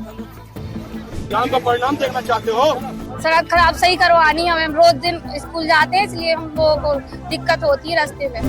काम का परिणाम देखना चाहते हो? सड़क खराब सही करवानी है, हमें रोज दिन स्कूल जाते हैं इसलिए हम लोगों को दिक्कत होती है रास्ते में।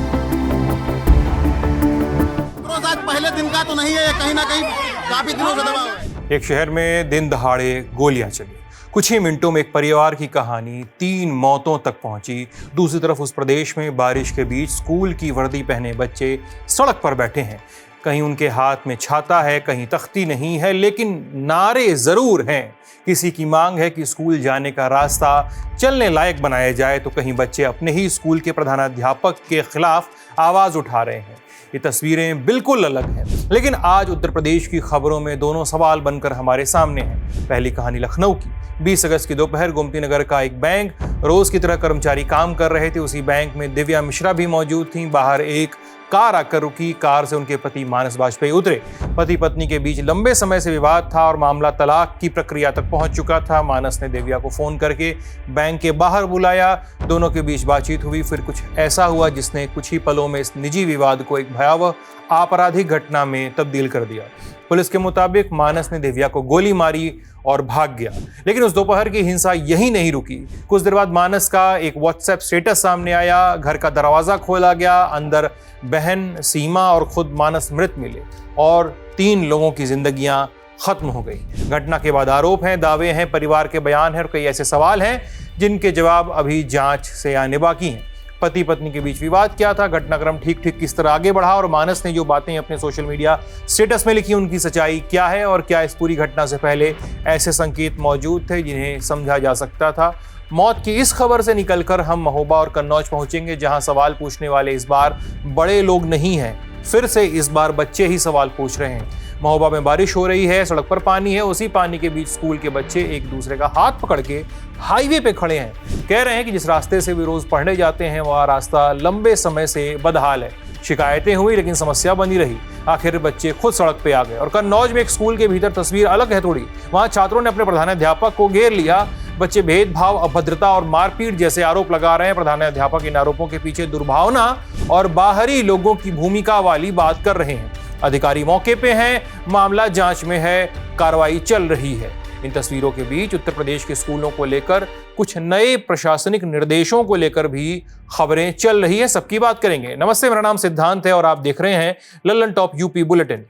रोज आज पहले दिन का तो नहीं है, कहीं ना कहीं काफी दिनों से दबाव है। एक शहर में दिन दहाड़े गोलियां चली। कुछ ही मिनटों में एक परिवार की कहानी 3 मौतों तक पहुंची। दूसरी तरफ उस प्रदेश में बारिश के बीच स्कूल की वर्दी पहने बच्चे सड़क पर बैठे हैं। कहीं उनके हाथ में छाता है, कहीं तख्ती नहीं है, लेकिन नारे जरूर हैं। किसी की मांग है कि स्कूल जाने का रास्ता चलने लायक बनाया जाए, तो कहीं बच्चे अपने ही स्कूल के प्रधानाध्यापक के खिलाफ आवाज उठा रहे हैं। ये तस्वीरें बिल्कुल अलग हैं, लेकिन आज उत्तर प्रदेश की खबरों में दोनों सवाल बनकर हमारे सामने हैं। पहली कहानी लखनऊ की। 20 अगस्त की दोपहर गोमती नगर का एक बैंक, रोज की तरह कर्मचारी काम कर रहे थे। उसी बैंक में दिव्या मिश्रा भी मौजूद थीं। बाहर एक कार आकर रुकी। कार से उनके पति मानस वाजपेयी उतरे। पति पत्नी के बीच लंबे समय से विवाद था और मामला तलाक की प्रक्रिया तक पहुंच चुका था। मानस ने दिव्या को फोन करके बैंक के बाहर बुलाया। दोनों के बीच बातचीत हुई। फिर कुछ ऐसा हुआ जिसने कुछ ही पलों में इस निजी विवाद को एक भयावह आपराधिक घटना में तब्दील कर दिया। पुलिस के मुताबिक मानस ने दिव्या को गोली मारी और भाग गया। लेकिन उस दोपहर की हिंसा यहीं नहीं रुकी। कुछ देर बाद मानस का एक व्हाट्सएप स्टेटस सामने आया। घर का दरवाजा खोला गया। अंदर बहन सीमा और खुद मानस मृत मिले और 3 लोगों की जिंदगियां खत्म हो गई। घटना के बाद आरोप हैं, दावे हैं, परिवार के बयान हैं और कई ऐसे सवाल हैं जिनके जवाब अभी जांच से आने बाकी हैं। पति पत्नी के बीच विवाद क्या था, घटनाक्रम ठीक किस तरह आगे बढ़ा और मानस ने जो बातें अपने सोशल मीडिया स्टेटस में लिखी उनकी सच्चाई क्या है, और क्या इस पूरी घटना से पहले ऐसे संकेत मौजूद थे जिन्हें समझा जा सकता था। मौत की इस खबर से निकलकर हम महोबा और कन्नौज पहुंचेंगे, जहां सवाल पूछने वाले इस बार बड़े लोग नहीं हैं। फिर से इस बार बच्चे ही सवाल पूछ रहे हैं। महोबा में बारिश हो रही है, सड़क पर पानी है। उसी पानी के बीच स्कूल के बच्चे एक दूसरे का हाथ पकड़ के हाईवे पे खड़े हैं। कह रहे हैं कि जिस रास्ते से वे रोज पढ़ने जाते हैं वह रास्ता लंबे समय से बदहाल है। शिकायतें हुई लेकिन समस्या बनी रही। आखिर बच्चे खुद सड़क पे आ गए। और कन्नौज में एक स्कूल के भीतर तस्वीर अलग है थोड़ी। वहां छात्रों ने अपने प्रधानाध्यापक को घेर लिया। बच्चे भेदभाव, अभद्रता और मारपीट जैसे आरोप लगा रहे हैं। प्रधानाध्यापक इन आरोपों के पीछे दुर्भावना और बाहरी लोगों की भूमिका वाली बात कर रहे हैं। अधिकारी मौके पे हैं, मामला जांच में है, कार्रवाई चल रही है। इन तस्वीरों के बीच उत्तर प्रदेश के स्कूलों को लेकर कुछ नए प्रशासनिक निर्देशों को लेकर भी खबरें चल रही है। सबकी बात करेंगे। नमस्ते, मेरा नाम सिद्धांत है और आप देख रहे हैं लल्लन टॉप यूपी बुलेटिन।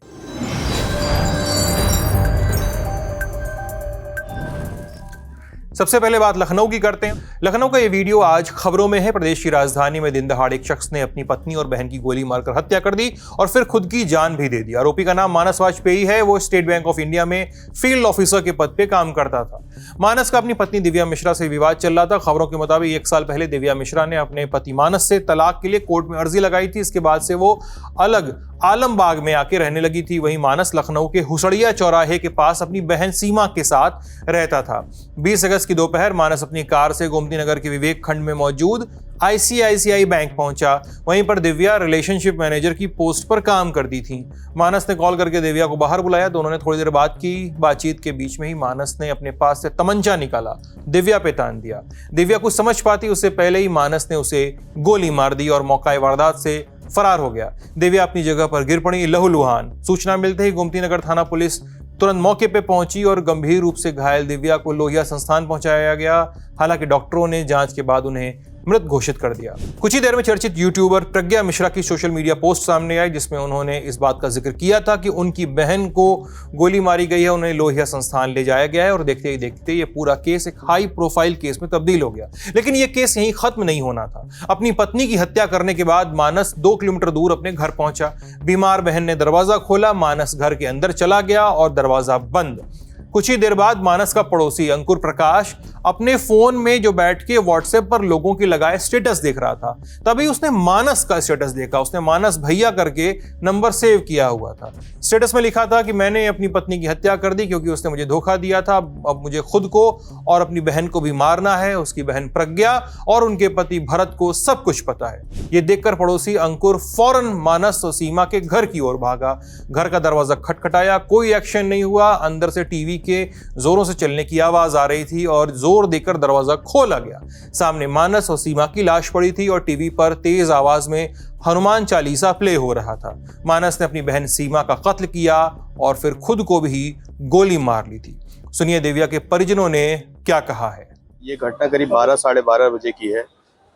सबसे पहले बात लखनऊ की करते हैं। लखनऊ का ये वीडियो आज खबरों में है। प्रदेश की राजधानी में दिन दहाड़े एक शख्स ने अपनी पत्नी और बहन की गोली मारकर हत्या कर दी और फिर खुद की जान भी दे दी। आरोपी का नाम मानस वाजपेयी है। वो स्टेट बैंक ऑफ इंडिया में फील्ड ऑफिसर के पद पे काम करता था। मानस का अपनी पत्नी दिव्या मिश्रा से विवाद चल रहा था। खबरों के मुताबिक 1 साल पहले दिव्या मिश्रा ने अपने पति मानस से तलाक के लिए कोर्ट में अर्जी लगाई थी। इसके बाद से वो अलग आलमबाग में आके रहने लगी थी। वहीं मानस लखनऊ के हुसड़िया चौराहे के पास अपनी बहन सीमा के साथ रहता था। 20 अगस्त की दोपहर मानस अपनी कार से गोमती नगर के विवेक खंड में मौजूद ICICI बैंक पहुंचा। वहीं पर दिव्या रिलेशनशिप मैनेजर की पोस्ट पर काम करती थी। मानस ने कॉल करके दिव्या को बाहर बुलाया। दोनों ने थोड़ी देर बात की। बातचीत के बीच में ही मानस ने अपने पास से तमंचा निकाला, दिव्या पे तान दिया। दिव्या कुछ समझ पाती उससे पहले ही मानस ने उसे गोली मार दी और मौका वारदात से फरार हो गया। दिव्या अपनी जगह पर गिर पड़ी लहूलुहान। सूचना मिलते ही गोमती नगर थाना पुलिस तुरंत मौके पे पहुंची और गंभीर रूप से घायल दिव्या को लोहिया संस्थान पहुंचाया गया। हालांकि डॉक्टरों ने जांच के बाद उन्हें मृत घोषित कर दिया। कुछ ही देर में चर्चित यूट्यूबर प्रज्ञा मिश्रा की सोशल मीडिया पोस्ट सामने आई, जिसमें उन्होंने इस बात का जिक्र किया था कि उनकी बहन को गोली मारी गई है, उन्हें लोहिया संस्थान ले जाया गया है और देखते ही देखते ये पूरा केस एक हाई प्रोफाइल केस में तब्दील हो गया। लेकिन ये केस यहीं खत्म नहीं होना था। अपनी पत्नी की हत्या करने के बाद मानस 2 किलोमीटर दूर अपने घर पहुंचा। बीमार बहन ने दरवाजा खोला। मानस घर के अंदर चला गया और दरवाजा बंद। कुछ ही देर बाद मानस का पड़ोसी अंकुर प्रकाश अपने फोन में जो बैठ के व्हाट्सएप पर लोगों की लगाए स्टेटस देख रहा था। तभी उसने मानस का स्टेटस देखा। उसने मानस भैया करके नंबर सेव किया हुआ था। स्टेटस में लिखा था कि मैंने अपनी पत्नी की हत्या कर दी क्योंकि उसने मुझे धोखा दिया था। अब मुझे खुद को और अपनी बहन को भी मारना है। उसकी बहन प्रज्ञा और उनके पति भरत को सब कुछ पता है। ये देखकर पड़ोसी अंकुर फौरन मानस और सीमा के घर की ओर भागा। घर का दरवाजा खटखटाया, कोई एक्शन नहीं हुआ। अंदर से टीवी के जोरों से चलने की आवाज आ रही थी और जोर देकर दरवाजा खोला गया। सामने मानस और सीमा की लाश पड़ी थी और टीवी पर तेज आवाज में हनुमान चालीसा प्ले हो रहा था। मानस ने अपनी बहन सीमा का कत्ल किया और फिर खुद को भी गोली मार ली थी। सुनिए देविया के परिजनों ने क्या कहा है। ये घटना करीब 12 साढ़े 12 बजे की है।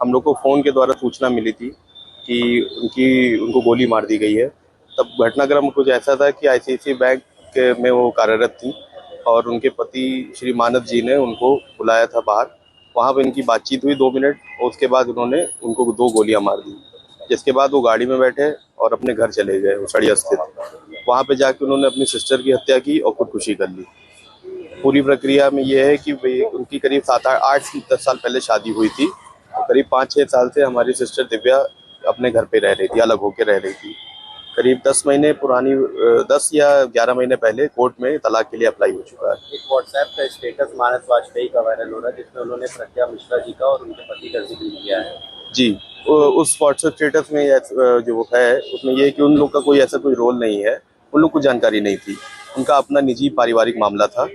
हम लोग को फोन के द्वारा सूचना मिली थी कि उनको गोली मार दी गई है। तब घटनाक्रम कुछ ऐसा था कि आईसीआईसीआई बैंक में वो कार्यरत थी और उनके पति श्री मानव जी ने उनको बुलाया था बाहर। वहाँ पर इनकी बातचीत हुई 2 मिनट और उसके बाद उन्होंने उनको 2 गोलियां मार दी, जिसके बाद वो गाड़ी में बैठे और अपने घर चले गए उसड़िया स्थित। वहाँ पे जाके उन्होंने अपनी सिस्टर की हत्या की और खुदकुशी कर ली। पूरी प्रक्रिया में ये है कि उनकी करीब 7-8-10 साल पहले शादी हुई थी और करीब 5-6 साल से हमारी सिस्टर दिव्या अपने घर पे रह रही थी, अलग होकर रह रही थी। करीब 10 महीने पुरानी 10 या 11 महीने पहले कोर्ट में तलाक के लिए अप्लाई हो चुका है। एक व्हाट्सएप का स्टेटस मानस वाजपेयी का वायरल हो रहा है जिसमें उन्होंने प्रज्ञा मिश्रा जी का और उनके पति का जिक्र किया है। जी, उस व्हाट्सएप स्टेटस में जो है उसमें ये है कि उन लोग का कोई ऐसा कोई रोल नहीं है, उन लोग को जानकारी नहीं थी। उनका अपना निजी पारिवारिक मामला था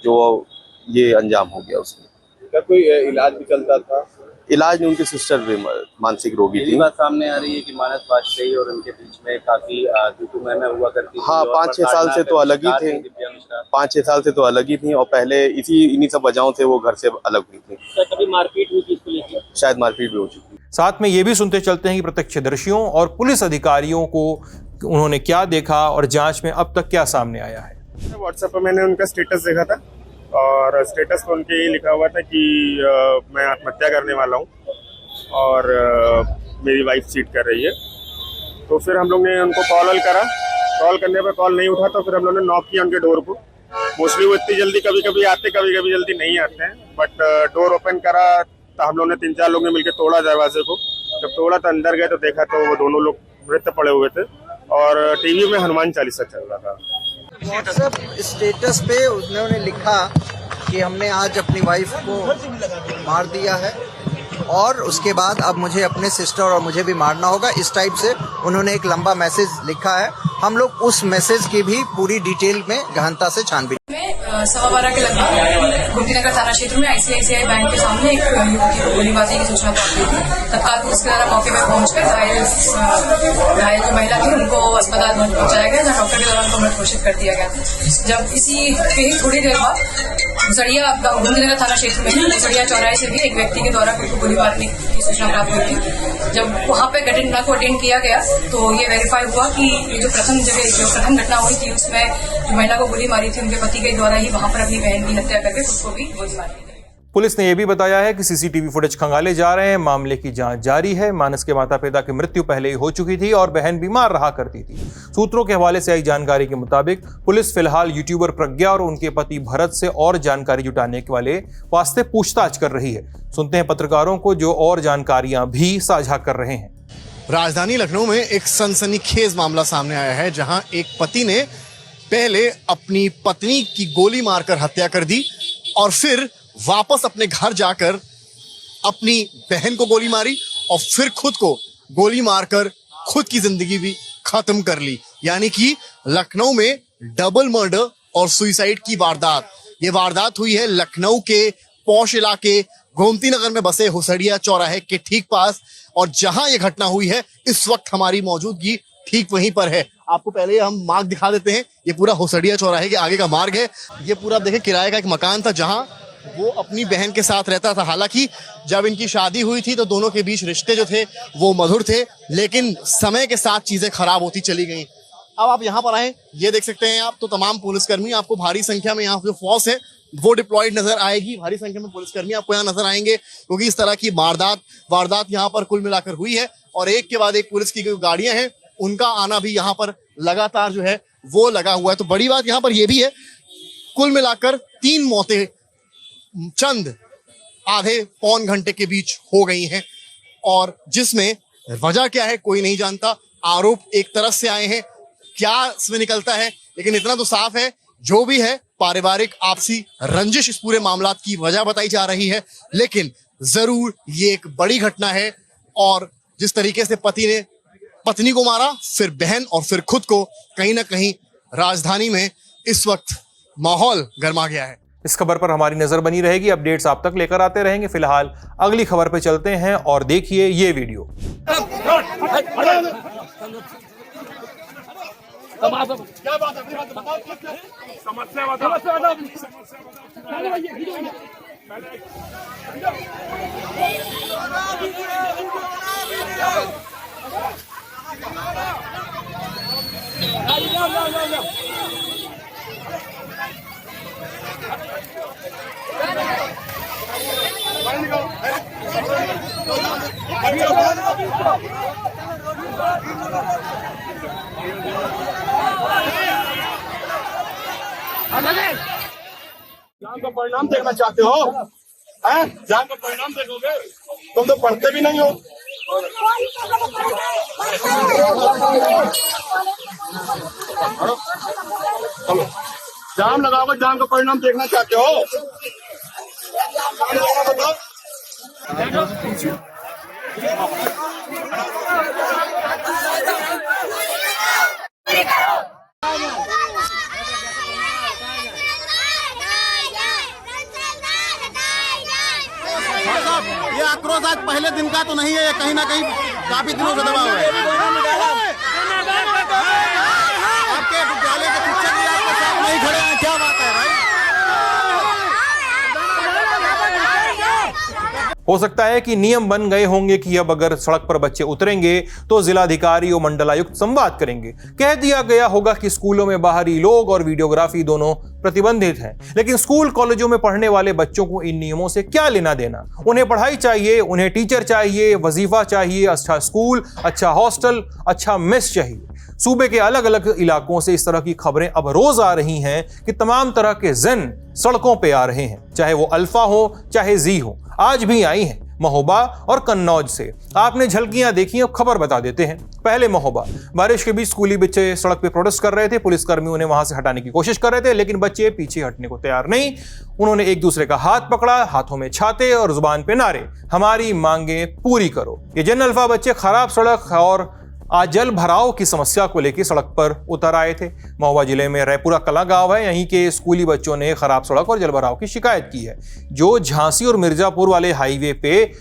जो ये अंजाम हो गया उसमें। क्या कोई इलाज भी चलता था? इलाज में उनकी सिस्टर भी मानसिक रोगी थी। बात सामने आ रही है कि मानस वाजपेयी और उनके बीच में काफी मैं हुआ करती थी। हाँ, 5-6 साल से तो अलग ही थे। 5-6 साल से तो अलग ही थी और पहले इन्हीं सब वजहों से वो घर से अलग हुई थी। कभी मारपीट हुई थी इसको लेकर? शायद मारपीट भी हो चुकी है। साथ में ये भी सुनते चलते हैं कि प्रत्यक्षदर्शियों और पुलिस अधिकारियों को उन्होंने क्या देखा और जांच में अब तक क्या सामने आया है। व्हाट्सएप पर मैंने उनका स्टेटस देखा था और स्टेटस पर उनके ये लिखा हुआ था कि मैं आत्महत्या करने वाला हूँ और मेरी वाइफ चीट कर रही है। तो फिर हम लोग ने उनको कॉल करा, कॉल करने पर कॉल नहीं उठा तो फिर हम लोग ने नॉक किया उनके डोर को। मोस्टली वो इतनी जल्दी कभी कभी आते, कभी कभी जल्दी नहीं आते हैं, बट डोर ओपन करा तो हम लोग ने 3-4 लोगों ने मिलकर तोड़ा दरवाजे को। जब तोड़ा तो अंदर गए तो देखा तो वो दोनों लोग मृत पड़े हुए थे और टीवी में हनुमान चालीसा चल रहा था। व्हाट्सएप स्टेटस पे उन्होंने लिखा कि हमने आज अपनी वाइफ को मार दिया है और उसके बाद अब मुझे अपने सिस्टर और मुझे भी मारना होगा, इस टाइप से उन्होंने एक लंबा मैसेज लिखा है। हम लोग उस मैसेज की भी पूरी डिटेल में गहनता से छानबीन। 12:15 के लगभग गोमतीनगर थाना क्षेत्र में आईसीआईसीआई बैंक के सामने एक युवती को गोलीबारी की सूचना प्राप्त हुई थी। तत्काल पुलिस के द्वारा मौके पर पहुंचकर घायल जो महिला थी उनको अस्पताल पहुंचाया गया, जहां डॉक्टर के द्वारा उनको मृत घोषित कर दिया गया था। जब इसी के ही थोड़ी देर बाद मुसड़िया गोमतीनगर थाना क्षेत्र में मुसड़िया चौराहे से भी एक व्यक्ति के द्वारा खुद को गोली मारने की सूचना प्राप्त हुई थी। जब वहां पे घटना को अटेंड किया गया तो ये वेरीफाई हुआ कि ये जो प्रथम घटना हुई थी उसमें जो महिला को गोली मारी थी उनके पति के द्वारा ही वहां पर अपनी बहन की हत्या करके उसको भी गोली मारी थी। पुलिस ने यह भी बताया है कि सीसीटीवी फुटेज खंगाले जा रहे हैं, मामले की जांच जारी है। मानस के माता पिता की मृत्यु पहले ही हो चुकी थी और बहन बीमार रहा करती थी। सूत्रों के हवाले से आई जानकारी के मुताबिक पुलिस फिलहाल यूट्यूबर प्रज्ञा और उनके पति भरत से और जानकारी जुटाने के वास्ते पूछताछ कर रही है। सुनते हैं पत्रकारों को जो और जानकारियां भी साझा कर रहे हैं। राजधानी लखनऊ में एक सनसनीखेज मामला सामने आया है, जहां एक पति ने पहले अपनी पत्नी की गोली मारकर हत्या कर दी और फिर वापस अपने घर जाकर अपनी बहन को गोली मारी और फिर खुद को गोली मारकर खुद की जिंदगी भी खत्म कर ली। यानी कि लखनऊ में डबल मर्डर और सुसाइड की वारदात। ये वारदात हुई है लखनऊ के पौष इलाके गोमती नगर में बसे हुसड़िया चौराहे के ठीक पास और जहां ये घटना हुई है इस वक्त हमारी मौजूदगी ठीक वहीं पर है। आपको पहले हम मार्ग दिखा देते हैं। ये पूरा हुसड़िया चौराहे के आगे का मार्ग है। ये पूरा देखें किराए का एक मकान था जहां वो अपनी बहन के साथ रहता था। हालांकि जब इनकी शादी हुई थी तो दोनों के बीच रिश्ते जो थे वो मधुर थे, लेकिन समय के साथ चीजें खराब होती चली गई। अब आप यहाँ पर आए, ये देख सकते हैं आप तो तमाम पुलिसकर्मी आपको भारी संख्या में यहाँ जो फोर्स है वो डिप्लॉयड नजर आएगी। भारी संख्या में पुलिसकर्मी आपको यहाँ नजर आएंगे क्योंकि इस तरह की वारदात यहाँ पर कुल मिलाकर हुई है और एक के बाद एक पुलिस की जो गाड़ियां हैं उनका आना भी यहाँ पर लगातार जो है वो लगा हुआ है। तो बड़ी बात यहाँ पर यह भी है, कुल मिलाकर 3 मौतें चंद आधे पौन घंटे के बीच हो गई हैं और जिसमें वजह क्या है कोई नहीं जानता। आरोप एक तरफ से आए हैं, क्या इसमें निकलता है, लेकिन इतना तो साफ है जो भी है पारिवारिक आपसी रंजिश इस पूरे मामला की वजह बताई जा रही है। लेकिन जरूर ये एक बड़ी घटना है और जिस तरीके से पति ने पत्नी को मारा, फिर बहन और फिर खुद को, कहीं ना कहीं राजधानी में इस वक्त माहौल गर्मा गया है। इस खबर पर हमारी नजर बनी रहेगी, अपडेट्स आप तक लेकर आते रहेंगे। फिलहाल अगली खबर पे चलते हैं और देखिए ये वीडियो। जान का परिणाम देखना चाहते हो? हैं? जान का परिणाम देखोगे? तुम तो पढ़ते भी नहीं हो। चलो जाम लगाओगे, जान का परिणाम देखना चाहते हो? बताओ। ये आक्रोश आज पहले दिन का तो नहीं है, ये कहीं ना कहीं काफी दिनों से दबा हुआ है। आपके विद्यालय के शिक्षक भी आपके साथ नहीं खड़े हैं, क्या बात है भाई? हो सकता है कि नियम बन गए होंगे कि अब अगर सड़क पर बच्चे उतरेंगे तो जिलाधिकारी और मंडलायुक्त संवाद करेंगे। कह दिया गया होगा कि स्कूलों में बाहरी लोग और वीडियोग्राफी दोनों प्रतिबंधित हैं, लेकिन स्कूल कॉलेजों में पढ़ने वाले बच्चों को इन नियमों से क्या लेना देना? उन्हें पढ़ाई चाहिए, उन्हें टीचर चाहिए, वजीफा चाहिए, अच्छा स्कूल, अच्छा हॉस्टल, अच्छा मेस चाहिए। सूबे के अलग अलग इलाकों से इस तरह की खबरें अब रोज आ रही हैं कि तमाम तरह के जिन सड़कों पे आ रहे हैं, चाहे वो अल्फा हो चाहे जी हो। आज भी आई हैं महोबा और कन्नौज से। आपने झलकियां देखी, अब खबर बता देते हैं। पहले महोबा, बारिश के बीच स्कूली बच्चे सड़क पे प्रोटेस्ट कर रहे थे। पुलिसकर्मी उन्हें वहां से हटाने की कोशिश कर रहे थे, लेकिन बच्चे पीछे हटने को तैयार नहीं। उन्होंने एक दूसरे का हाथ पकड़ा, हाथों में छाते और जुबान पे नारे, हमारी मांगे पूरी करो। ये जन अल्फा बच्चे खराब सड़क और जल भराव की समस्या को लेकर सड़क पर उतर आए थे। महोबा जिले में रैपुरा कला गांव है, यहीं के स्कूली बच्चों ने खराब सड़क और जल भराव की शिकायत की है, जो झांसी और मिर्जापुर वाले हाईवे पे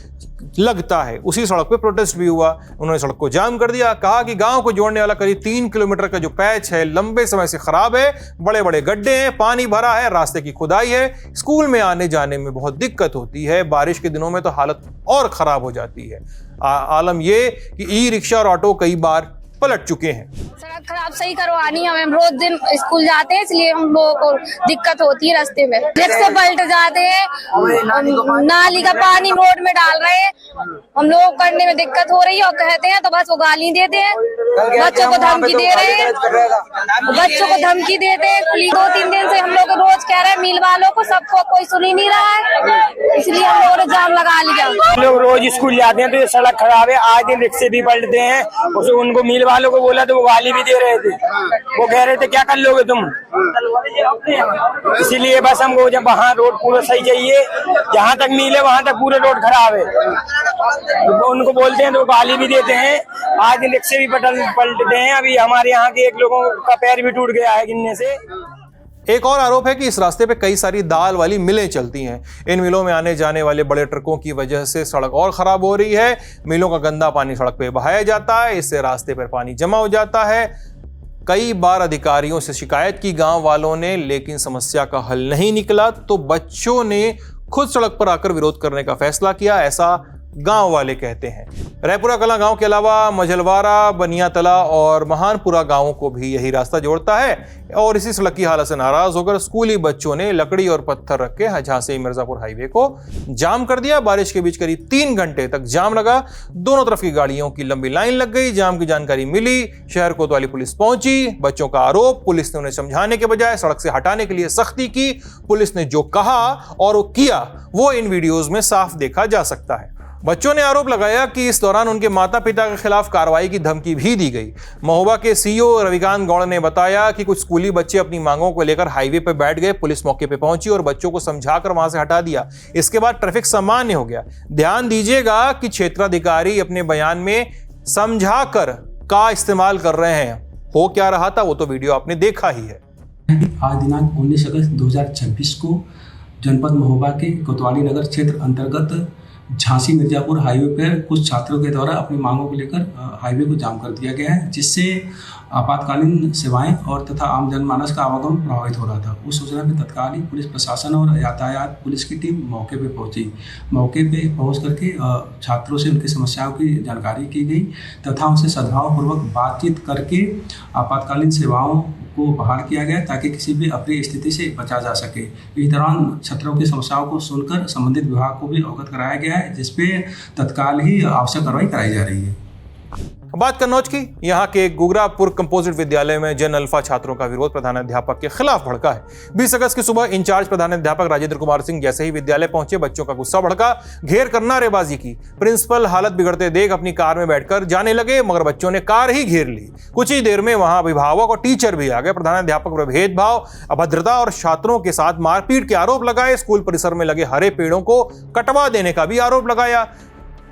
लगता है। उसी सड़क पे प्रोटेस्ट भी हुआ। उन्होंने सड़क को जाम कर दिया, कहा कि गांव को जोड़ने वाला करीब 3 किलोमीटर का जो पैच है लंबे समय से खराब है, बड़े बड़े गड्ढे हैं, पानी भरा है, रास्ते की खुदाई है, स्कूल में आने जाने में बहुत दिक्कत होती है। बारिश के दिनों में तो हालत और खराब हो जाती है। आलम ये कि ई रिक्शा और ऑटो कई बार पलट चुके हैं। सड़क खराब सही करवानी है, हम रोज दिन स्कूल जाते हैं, इसलिए हम लोगों को दिक्कत होती है रास्ते में। रिक्शे पलट जाते हैं, नाली का पानी रोड में डाल रहे हैं, हम लोगों को करने में दिक्कत हो रही है। और कहते हैं तो बस वो गाली देते हैं, बच्चों को धमकी दे रहे हैं, बच्चों को धमकी देते हैं। 2-3 दिन से हम लोग रोज कह रहे हैं मिल वालों को, सबको कोई सुन ही नहीं रहा है, इसलिए हम लोगों ने जाम लगा लिया। लोग रोज स्कूल जाते हैं तो ये सड़क खराब है, आज दिन रिक्शे भी पलटते हैं। उनको मिल वालों को बोला तो वो गाली भी दे रहे थे, वो कह रहे थे क्या कर लोगे तुम। इसीलिए बस हमको जब वहाँ रोड पूरा सही चाहिए, जहाँ तक मिल है वहाँ तक पूरे रोड खराब है। तो उनको बोलते हैं तो गाली भी देते हैं, आज दिन रिक्शे भी पलटते हैं। अभी हमारे यहाँ के एक लोगों का पैर भी टूट गया है गिरने से। एक और आरोप है कि इस रास्ते पे कई सारी दाल वाली मिलें चलती हैं। इन मिलों में आने जाने वाले बड़े ट्रकों की वजह से सड़क और खराब हो रही है। मिलों का गंदा पानी सड़क पे बहाया जाता है, इससे रास्ते पर पानी जमा हो जाता है। कई बार अधिकारियों से शिकायत की गांव वालों ने, लेकिन समस्या का हल नहीं निकला, तो बच्चों ने खुद सड़क पर आकर विरोध करने का फैसला किया, ऐसा गांव वाले कहते हैं। रैपुरा कला गांव के अलावा मझलवारा, बनियातला और महानपुरा गांवों को भी यही रास्ता जोड़ता है और इसी सड़क की हालत से नाराज होकर स्कूली बच्चों ने लकड़ी और पत्थर रख के झांसी मिर्जापुर हाईवे को जाम कर दिया। बारिश के बीच करीब 3 घंटे तक जाम लगा, दोनों तरफ की गाड़ियों की लंबी लाइन लग गई। जाम की जानकारी मिली, शहर कोतवाली पुलिस पहुंची। बच्चों का आरोप, पुलिस ने उन्हें समझाने के बजाय सड़क से हटाने के लिए सख्ती की। पुलिस ने जो कहा और वो किया वो इन वीडियोज में साफ देखा जा सकता है। बच्चों ने आरोप लगाया कि इस दौरान उनके माता पिता के खिलाफ कार्रवाई की धमकी भी दी गई। महोबा के सीईओ रविकांत गौड़ ने बताया कि कुछ स्कूली बच्चे अपनी मांगों को लेकर हाईवे पर बैठ गए। पुलिस मौके पर पहुंची और बच्चों को समझाकर वहां से हटा दिया। इसके बाद ट्रैफिक सामान्य हो गया। ध्यान दीजिएगा कि क्षेत्राधिकारी अपने बयान में समझाकर का इस्तेमाल कर रहे हैं। हो क्या रहा था वो तो वीडियो आपने देखा ही है। आज दिनांक 19 अगस्त 2026 को जनपद महोबा के कोतवाली नगर क्षेत्र अंतर्गत झांसी मिर्जापुर हाईवे पर कुछ छात्रों के द्वारा अपनी मांगों को लेकर हाईवे को जाम कर दिया गया है, जिससे आपातकालीन सेवाएं और तथा आम जनमानस का आवागमन प्रभावित हो रहा था। उस सूचना में तत्काल ही पुलिस प्रशासन और यातायात पुलिस की टीम मौके पर पहुंची। मौके पे पहुंच करके छात्रों से उनकी समस्याओं की जानकारी की गई तथा उनसे सद्भावपूर्वक बातचीत करके आपातकालीन सेवाओं को बहाल किया गया ताकि किसी भी अप्रिय स्थिति से बचा जा सके। इस दौरान छात्रों की समस्याओं को सुनकर संबंधित विभाग को भी अवगत कराया गया है, जिसपे तत्काल ही आवश्यक कार्रवाई कराई जा रही है। बात कन्नौज की। यहाँ के गुगरापुर कंपोजिट विद्यालय में जन अल्फा छात्रों का विरोध प्रधानाध्यापक के खिलाफ भड़का है। 20 अगस्त की सुबह इंचार्ज प्रधानाध्यापक राजेंद्र कुमार सिंह जैसे ही विद्यालय पहुंचे, बच्चों का गुस्सा भड़का, घेर कर नारेबाजी की। प्रिंसिपल हालत बिगड़ते देख अपनी कार में बैठकर जाने लगे, मगर बच्चों ने कार ही घेर ली। कुछ ही देर में वहां अभिभावक और टीचर भी आ गए। प्रधानाध्यापक पर भेदभाव, अभद्रता और छात्रों के साथ मारपीट के आरोप लगाए। स्कूल परिसर में लगे हरे पेड़ों को कटवा देने का भी आरोप लगाया।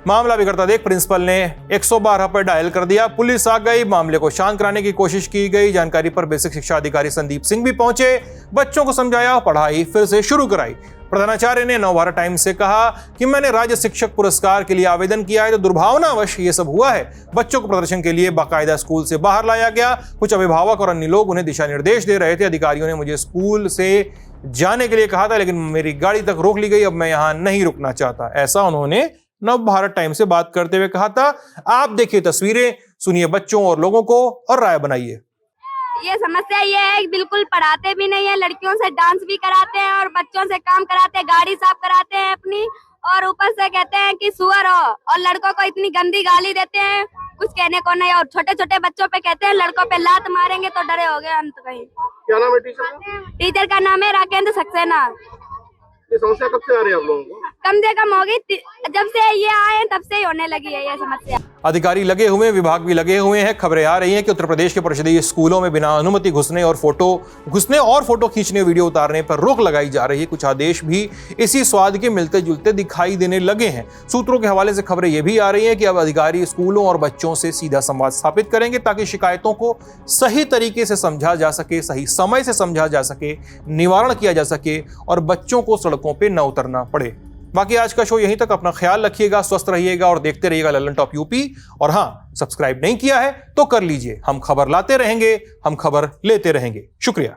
मामला बिगड़ता देख प्रिंसिपल ने 112 पर डायल कर दिया। पुलिस आ गई, मामले को शांत कराने की कोशिश की गई। जानकारी पर बेसिक शिक्षा अधिकारी संदीप सिंह भी पहुंचे, बच्चों को समझाया, पढ़ाई फिर से शुरू कराई। प्रधानाचार्य ने नवभारत टाइम्स से कहा कि मैंने राज्य शिक्षक पुरस्कार के लिए आवेदन किया है, तो दुर्भावनावश ये सब हुआ है। बच्चों को प्रदर्शन के लिए बाकायदा स्कूल से बाहर लाया गया। कुछ अभिभावक और अन्य लोग उन्हें दिशा निर्देश दे रहे थे। अधिकारियों ने मुझे स्कूल से जाने के लिए कहा था, लेकिन मेरी गाड़ी तक रोक ली गई। अब मैं यहाँ नहीं रुकना चाहता, ऐसा उन्होंने नवभारत टाइम्स से बात करते हुए कहा था। आप देखिए तस्वीरें, सुनिए बच्चों और लोगों को और राय बनाइए। ये समस्या ये है कि बिल्कुल पढ़ाते भी नहीं है, लड़कियों से डांस भी कराते हैं और बच्चों से काम कराते हैं, गाड़ी साफ कराते हैं अपनी, और ऊपर से कहते हैं कि सुअर हो, और लड़कों को इतनी गंदी गाली देते हैं, कुछ कहने को नहीं। और छोटे छोटे बच्चों पे कहते हैं लड़कों पे लात मारेंगे, तो डरे हो गए अंत कहीं। क्या नाम है टीचर का? टीचर का नाम है राकेंद्र सक्सेना। ये समस्या कब से आ रही है आप लोगों को? कम से कम होगी, जब से ये आए तब से ही होने लगी है ये समस्या। अधिकारी लगे हुए, विभाग भी लगे हुए हैं। खबरें आ रही हैं कि उत्तर प्रदेश के परिषदीय स्कूलों में बिना अनुमति घुसने और फोटो खींचने, वीडियो उतारने पर रोक लगाई जा रही है। कुछ आदेश भी इसी स्वाद के मिलते जुलते दिखाई देने लगे हैं। सूत्रों के हवाले से खबरें यह भी आ रही हैं कि अब अधिकारी स्कूलों और बच्चों से सीधा संवाद स्थापित करेंगे ताकि शिकायतों को सही तरीके से समझा जा सके, सही समय से समझा जा सके, निवारण किया जा सके और बच्चों को सड़कों पर न उतरना पड़े। बाकी आज का शो यहीं तक। अपना ख्याल रखिएगा, स्वस्थ रहिएगा और देखते रहिएगा ललन टॉप यूपी। और हाँ, सब्सक्राइब नहीं किया है तो कर लीजिए। हम खबर लाते रहेंगे, हम खबर लेते रहेंगे। शुक्रिया।